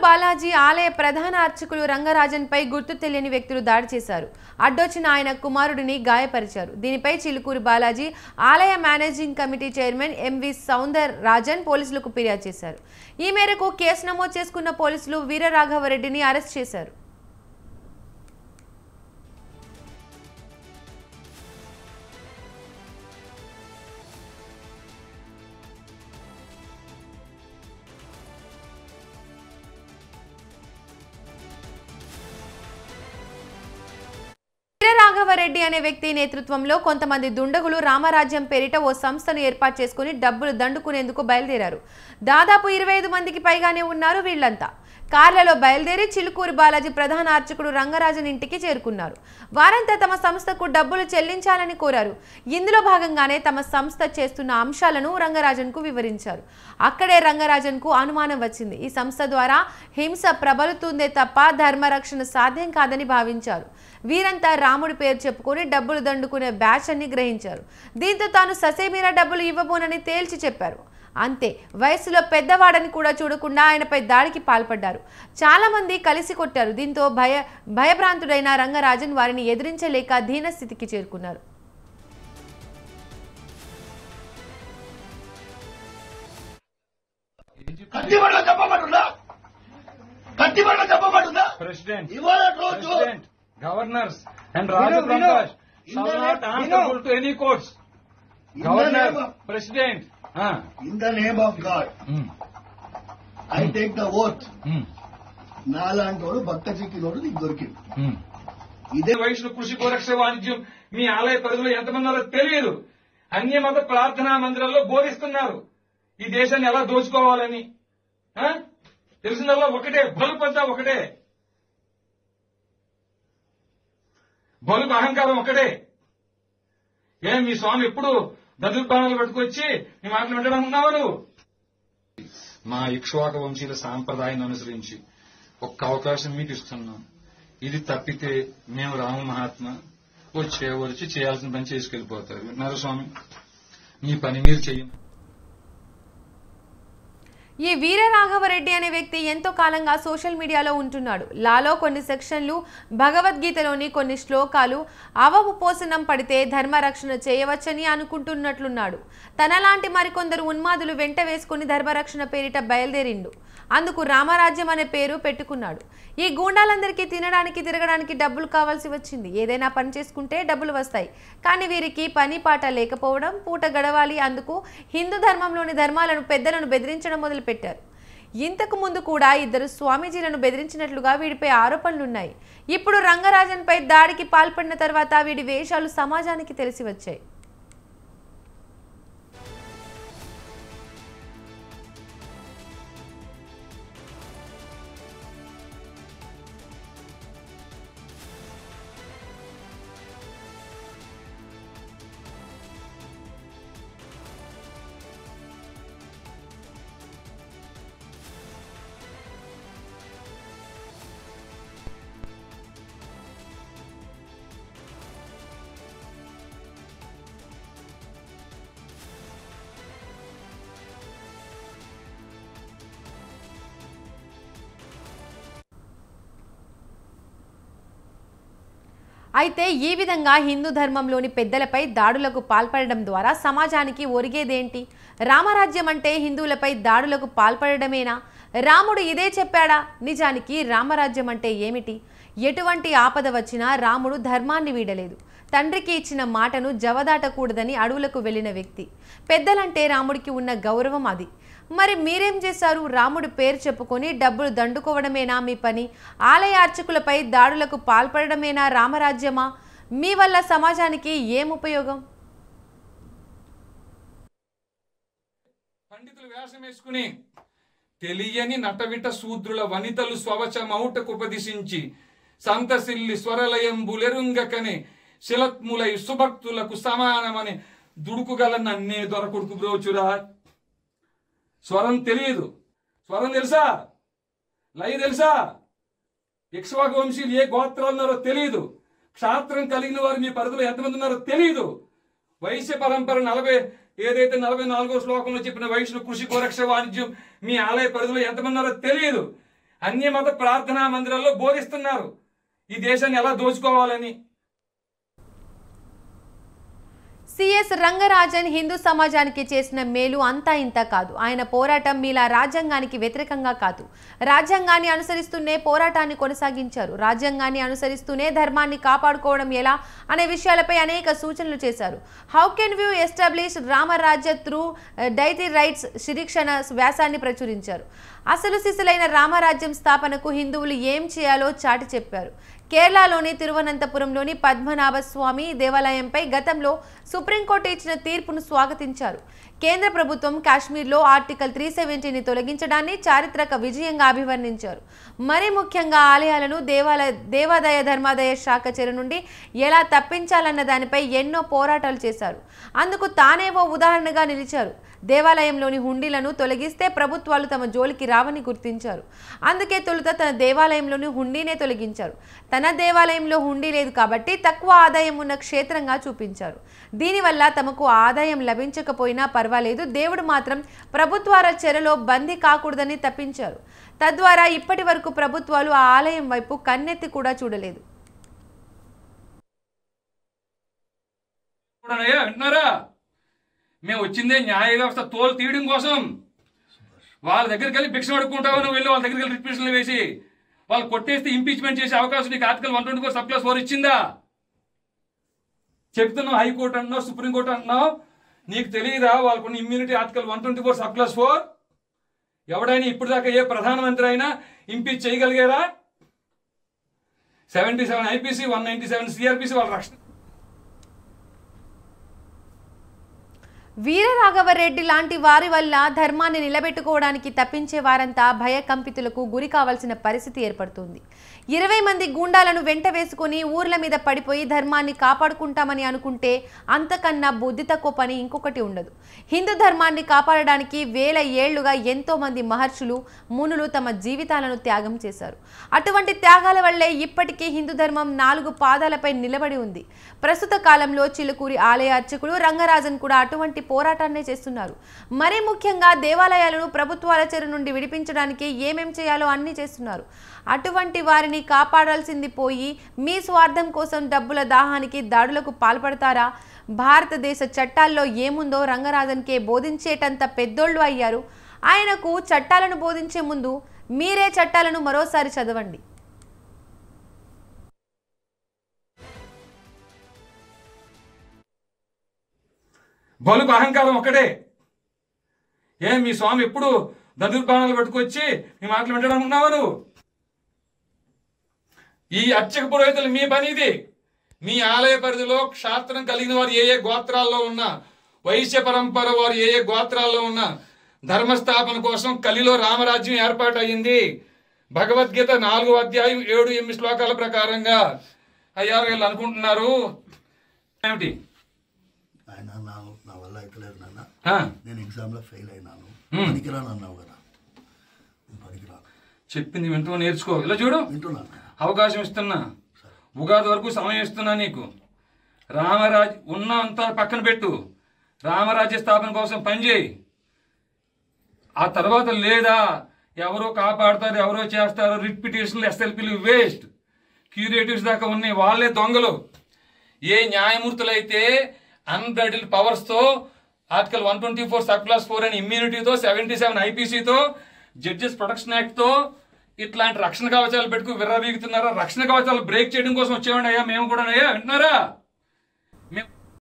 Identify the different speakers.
Speaker 1: బాలాజీ ఆలయ ప్రధాన అర్చకులు రంగరాజన్పై గుర్తు తెలియని వ్యక్తులు దాడి చేశారు. అడ్డొచ్చిన ఆయన కుమారుడిని గాయపరిచారు. దీనిపై చిలుకూరు బాలాజీ ఆలయ managing committee chairman MV Soundar Rajan పోలీసులకు ఫిర్యాదు చేశారు. ఈ మేరకు కేసు నమోదు చేసుకున్న పోలీసులు వీరరాఘవరెడ్డిని అరెస్ట్ చేశారు. వీరరాఘవరెడ్డి అనే వ్యక్తి నేతృత్వంలో కొంతమంది దుండగులు రామరాజ్యం పేరిట ఓ సంస్థను ఏర్పాటు చేసుకుని డబ్బులు దండుకునేందుకు బయలుదేరారు. దాదాపు 25 మందికి పైగానే ఉన్నారు వీళ్లంతా. కార్లలో బయలుదేరి చిలుకూరు బాలాజీ ప్రధాన అర్చకుడు రంగరాజన్ ఇంటికి చేరుకున్నారు. వారంతా తమ సంస్థకు డబ్బులు చెల్లించాలని కోరారు. ఇందులో భాగంగానే తమ సంస్థ చేస్తున్న అంశాలను రంగరాజన్కు వివరించారు. అక్కడే రంగరాజన్కు అనుమానం వచ్చింది. ఈ సంస్థ ద్వారా హింస ప్రబలుతుందే తప్ప ధర్మరక్షణ సాధ్యం కాదని భావించారు. వీరంతా రాముడి పేరు చెప్పుకొని డబ్బులు దండుకునే బ్యాచ్ అని గ్రహించారు. దీంతో తాను ససేమిరా డబ్బులు ఇవ్వబోనని తేల్చి చెప్పారు. అంతే, వయసులో పెద్దవాడని కూడా చూడకుండా ఆయనపై దాడికి పాల్పడ్డారు. చాలా మంది కలిసి కొట్టారు. దీంతో భయభ్రాంతుడైన రంగరాజన్ వారిని ఎదిరించలేక దీనస్థితికి చేరుకున్నారు.
Speaker 2: Governors and Raja Prakash shall not answerable to any courts. Governor, President.
Speaker 3: In the name of God, I take the oath. నాలాంటోడు భక్త చిక్కినోడు నీకు దొరికింది.
Speaker 2: ఇదే వైష్ణవ కృషి గోరక్ష వాణిజ్యం మీ ఆలయ పరిధిలో ఎంతమంది ఉన్నారో తెలియదు. అన్య మత ప్రార్థనా మందిరాల్లో బోధిస్తున్నారు ఈ దేశాన్ని ఎలా దోచుకోవాలని. తెలిసిందల్లా ఒకటే, బలుపంతా ఒకటే, బలుపు అహంకారం ఒకటే. మీ స్వామి ఎప్పుడు దదుర్బాణాలు పట్టుకొచ్చి మీ మాటలు వింటామనుకున్నావా నువ్వు? మా ఇక్ష్వాక వంశీయుల సాంప్రదాయాన్ని అనుసరించి ఒక్క అవకాశం మీకు ఇస్తున్నాం. ఇది తప్పితే మేము రామ మహాత్మ వచ్చి చేయాల్సిన పని చేసుకెళ్లిపోతారు. విన్నారు స్వామి, మీ పని మీరు చెయ్యండి.
Speaker 1: ఈ వీరరాఘవరెడ్డి అనే వ్యక్తి ఎంతో కాలంగా సోషల్ మీడియాలో ఉంటున్నాడు. లాలో కొన్ని సెక్షన్లు, భగవద్గీతలోని కొన్ని శ్లోకాలు అవపోసనం పడితే ధర్మరక్షణ చేయవచ్చని అనుకుంటున్నట్లున్నాడు. తనలాంటి మరికొందరు ఉన్మాదులు వెంట వేసుకుని ధర్మరక్షణ పేరిట బయలుదేరిండు. అందుకు రామరాజ్యం అనే పేరు పెట్టుకున్నాడు. ఈ గూండాలందరికీ తినడానికి తిరగడానికి డబ్బులు కావాల్సి వచ్చింది. ఏదైనా పని చేసుకుంటే డబ్బులు వస్తాయి. కానీ వీరికి పని పాట లేకపోవడం, పూట గడవాలి. అందుకు హిందూ ధర్మంలోని ధర్మాలను, పెద్దలను బెదిరించడం మొదలుపెట్టారు. ఇంతకు ముందు కూడా 2 స్వామీజీలను బెదిరించినట్లుగా వీడిపై ఆరోపణలున్నాయి. ఇప్పుడు రంగరాజన్పై దాడికి పాల్పడిన తర్వాత వీడి వేషాలు సమాజానికి తెలిసి వచ్చాయి. అయితే ఈ విధంగా హిందూ ధర్మంలోని పెద్దలపై దాడులకు పాల్పడడం ద్వారా సమాజానికి ఒరిగేదేంటి? రామరాజ్యం అంటే హిందువులపై దాడులకు పాల్పడడమేనా? రాముడు ఇదే చెప్పాడా? నిజానికి రామరాజ్యం అంటే ఏమిటి? ఎటువంటి ఆపద వచ్చినా రాముడు ధర్మాన్ని వీడలేదు. తండ్రికి ఇచ్చిన మాటను జవదాటకూడదని అడవులకు వెళ్లిన వ్యక్తి. పెద్దలంటే రాముడికి ఉన్న గౌరవం అది. మరి మీరేం చేశారు? రాముడి పేరు చెప్పుకొని డబ్బులు దండుకోవడమేనా మీ పని? ఆలయ అర్చకులపై దాడులకు పాల్పడడమేనా రామరాజ్యమా? మీ వల్ల సమాజానికి ఏం ఉపయోగం?
Speaker 2: పండితులు వేషం వేసుకుని తెలియని నటవిట శూద్రుల వనితలు స్వవచమౌటకు ఉపదిశించి సంతసిల్లి స్వరలయంబులెరుంగకనే శిలత్ములై సుభక్తులకు సమానమని దుడుకుగల నన్నే దొరకుడుకు బ్రోచురా. స్వరం తెలియదు. స్వరం తెలుసా? లయ తెలుసా? ఇక్ష్వాక వంశీయులు ఏ గోత్రాలు ఉన్నారో తెలియదు. క్షాత్రం కలిగిన వారు మీ పరిధిలో ఎంతమంది ఉన్నారో తెలియదు. వైశ్య పరంపర 44వ శ్లోకంలో చెప్పిన వైష్ణవ కృషి గోరక్ష వాణిజ్యం మీ ఆలయ పరిధిలో ఎంతమంది ఉన్నారో తెలియదు. అన్య మత ప్రార్థనా మందిరాల్లో బోధిస్తున్నారు ఈ దేశాన్ని ఎలా దోచుకోవాలని.
Speaker 1: సిఎస్ రంగరాజన్ హిందూ సమాజానికి చేసిన మేలు అంతా ఇంత కాదు. ఆయన పోరాటం మీలా రాజ్యాంగానికి వ్యతిరేకంగా కాదు. రాజ్యాంగాన్ని అనుసరిస్తూనే పోరాటాన్ని కొనసాగించారు. రాజ్యాంగాన్ని అనుసరిస్తూనే ధర్మాన్ని కాపాడుకోవడం ఎలా అనే విషయాలపై అనేక సూచనలు చేశారు. How can you establish Ramarajya through deity rights శిరీక్షణ వ్యాసాన్ని ప్రచురించారు. అసలు సిసలైన రామరాజ్యం స్థాపనకు హిందువులు ఏం చేయాలో చాటి చెప్పారు. కేరళలోని తిరువనంతపురంలోని పద్మనాభ స్వామి దేవాలయంపై గతంలో సుప్రీంకోర్టు ఇచ్చిన తీర్పును స్వాగతించారు. కేంద్ర ప్రభుత్వం కాశ్మీర్లో ఆర్టికల్ 370ని తొలగించడాన్ని చారిత్రక విజయంగా అభివర్ణించారు. మరి ముఖ్యంగా ఆలయాలను దేవాదాయ ధర్మాదాయ శాఖ చెర నుండి ఎలా తప్పించాలన్న దానిపై ఎన్నో పోరాటాలు చేశారు. అందుకు తానే ఓ ఉదాహరణగా నిలిచారు. దేవాలయంలోని హుండీలను తొలగిస్తే ప్రభుత్వాలు తమ జోలికి రావని గుర్తించారు. అందుకే తొలుత తన దేవాలయంలోని హుండీనే తొలగించారు. తన దేవాలయంలో హుండీ లేదు కాబట్టి తక్కువ ఆదాయం ఉన్న క్షేత్రంగా చూపించారు. దీనివల్ల తమకు ఆదాయం లభించకపోయినా పర్వాలేదు, దేవుడు మాత్రం ప్రభుత్వాల చెరలో బందీ కాకూడదని తప్పించారు. తద్వారా ఇప్పటి వరకు ప్రభుత్వాలు ఆ ఆలయం వైపు కన్నెత్తి కూడా చూడలేదు.
Speaker 2: మేము వచ్చిందే న్యాయ వ్యవస్థ తోలు తీయడం కోసం. వాళ్ళ దగ్గరికి వెళ్ళి భిక్ష అడుక్కుంటావు, నువ్వు వెళ్ళి వాళ్ళ దగ్గరికి వెళ్ళి రిపిటిషన్లు వేసి వాళ్ళు కొట్టేస్తే ఇంపీచ్మెంట్ చేసే అవకాశం నీకు ఆర్టికల్ 124 సబ్-క్లాస్ 4 ఇచ్చిందా? చెప్తున్నావు హైకోర్టు అంటున్నావు, సుప్రీంకోర్టు అంటున్నావు, నీకు తెలియదా వాళ్ళకున్న ఇమ్యూనిటీ ఆర్టికల్ 124 సబ్-క్లాస్ 4? ఎవడైనా ఇప్పుడు దాకా ఏ ప్రధానమంత్రి అయినా ఇంపీచ్ చేయగలిగారా? 77 ఐపీసీ 197 సిఆర్పిసి వాళ్ళ రక్షణ.
Speaker 1: వీరరాఘవరెడ్డి లాంటి వారి వల్ల ధర్మాన్ని నిలబెట్టుకోవడానికి తప్పించే వారంతా భయకంపితులకు గురి కావాల్సిన పరిస్థితి ఏర్పడుతుంది. 20 మంది గూండాలను వెంట వేసుకుని ఊర్ల మీద పడిపోయి ధర్మాన్ని కాపాడుకుంటామని అనుకుంటే అంతకన్నా బుద్ధి తక్కువ పని ఇంకొకటి ఉండదు. హిందూ ధర్మాన్ని కాపాడడానికి వేల ఏళ్లుగా ఎంతో మంది మహర్షులు మునులు తమ జీవితాలను త్యాగం చేశారు. అటువంటి త్యాగాల వల్లే ఇప్పటికీ హిందూ ధర్మం 4 పాదాలపై నిలబడి ఉంది. ప్రస్తుత కాలంలో చిలుకూరి ఆలయ అర్చకులు రంగరాజన్ కూడా అటువంటి పోరాటాన్నే చేస్తున్నారు. మరీ ముఖ్యంగా దేవాలయాలను ప్రభుత్వాల చెర నుండి విడిపించడానికి ఏమేం చేయాలో అన్ని చేస్తున్నారు. అటువంటి వారిని కాపాడాల్సింది పోయి మీ స్వార్థం కోసం డబ్బుల దాహానికి దాడులకు పాల్పడతారా? భారతదేశ చట్టాల్లో ఏముందో రంగరాజన్కే బోధించేటంత పెద్దోళ్ళు అయ్యారు. ఆయనకు చట్టాలను బోధించే ముందు మీరే చట్టాలను మరోసారి చదవండి.
Speaker 2: బలుకు అహంకారం ఒకటే. మీ స్వామి ఎప్పుడు దదుర్బాణాలు పట్టుకొచ్చి మీ మాటలు వింటడానికి ఉన్నావా నువ్వు? ఈ అర్చక పురోహితులు మీ పని ఇది. మీ ఆలయ పరిధిలో క్షాత్రం కలిగిన వారు ఏ గోత్రాల్లో ఉన్నా, వైశ్య పరంపర వారు ఏ గోత్రాల్లో ఉన్నా ధర్మస్థాపన కోసం కలిలో రామరాజ్యం ఏర్పాటు అయ్యింది. భగవద్గీత 4వ అధ్యాయం 7-8 శ్లోకాల ప్రకారంగా. అయ్యా వీళ్ళు అనుకుంటున్నారు ఏమిటి?
Speaker 3: నా వల్ల అయితే లేదు నాన్న, నేను ఎగ్జామ్ లో ఫెయిల్ అయినాను, పనికిరాను అన్నావు కదా, పనికిరాను.
Speaker 2: చెప్పింది వింటూ నేర్చుకో. ఇలా చూడు, అవకాశం ఇస్తున్నా, ఉగాది వరకు సమయం ఇస్తున్నా నీకు. రామరాజ్ ఉన్నంతా పక్కన పెట్టు, రామరాజ్య స్థాపన కోసం పనిచేయి. ఆ తర్వాత లేదా ఎవరో కాపాడుతారు, ఎవరో చేస్తారు, రిట్ పిటిషన్లు, ఎస్ఎల్పీలు వేస్ట్. క్యూరేటివ్స్ దాకా ఉన్నాయి, వాళ్ళే దొంగలు. ఏ న్యాయమూర్తులైతే అన్బ్రైడల్డ్ పవర్స్ తో ఆర్టికల్ 124 సబ్-క్లాస్ 4 అని ఇమ్యూనిటీతో, 77 ఐపీసీతో, జడ్జెస్ ప్రొటెక్షన్ యాక్ట్ తో ఇట్లాంటి రక్షణ కవచాలు పెట్టుకు విర్రవీగుతున్నారా? రక్షణ కవచాలు బ్రేక్ చేయడం కోసం వచ్చేవాడి అయ్యా మేము కూడా. అయ్యా వింటున్నారా? మేము